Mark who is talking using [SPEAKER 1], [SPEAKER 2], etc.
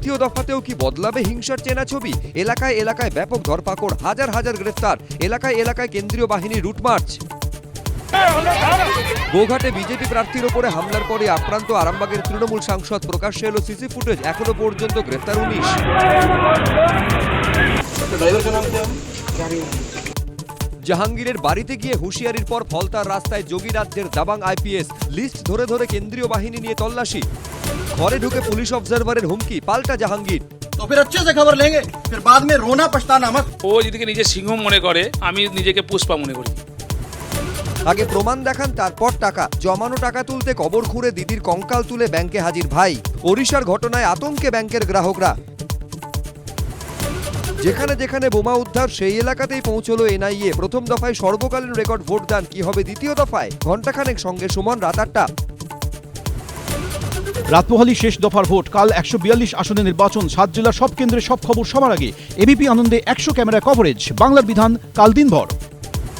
[SPEAKER 1] দ্বিতীয় দফাতেও কি বদলাবে হিংসার চেনা ছবি? এলাকায় এলাকায় ব্যাপক ধরপাকড়, হাজার হাজার গ্রেফতার, এলাকায় এলাকায় কেন্দ্রীয় বাহিনীর রুটমার্চ। গোঘাটে বিজেপি প্রার্থীর ওপরে হামলার পরে আক্রান্ত আরামবাগের তৃণমূল সাংসদ, প্রকাশ্যে এলো সিসি ফুটেজ, এখনো পর্যন্ত গ্রেফতার 19। জাহাঙ্গীরের বাড়িতে গিয়ে হুঁশিয়ারির পর ফলতার রাস্তায় যোগী রাজ্যের দাবাং আইপিএস, লিস্ট ধরে ধরে কেন্দ্রীয় বাহিনী নিয়ে তল্লাশি। ঘরে ঢুকে পুলিশ অবজারভারের হুমকি, পাল্টা জাহাঙ্গীর।
[SPEAKER 2] तो फिर अच्छे से खबर लेंगे, फिर बाद में रोना पछताना मत।
[SPEAKER 3] ও যেদিকে নিজে সিংহ মনে করে, আমি নিজেকে পুষ্পা মনে করি।
[SPEAKER 1] আগে প্রমাণ দেখান, তারপর টাকা। জমানো টাকা তুলতে কবর খুঁড়ে দিদির কঙ্কাল তুলে ব্যাংকে হাজির ভাই। ওড়িশার ঘটনায় আতঙ্কে ব্যাংকের গ্রাহকরা। যেখানে যেখানে বোমা উদ্ধার, সেই এলাকাতেই পৌঁছলো এনআইএ। প্রথম দফায় সর্বকালীন রেকর্ড ভোটদান, কি হবে দ্বিতীয় দফায়? ঘণ্টাখানেক, সঙ্গে সুমন, রাত 8টা।
[SPEAKER 4] রাতপোহালি শেষ দফার ভোট, কাল 142 আসনে নির্বাচন। 7 জেলার সব কেন্দ্রে সব খবর সবার আগে। এবিপি আনন্দে 100 ক্যামেরা কভারেজ। বাংলার বিধান কাল দিনভর।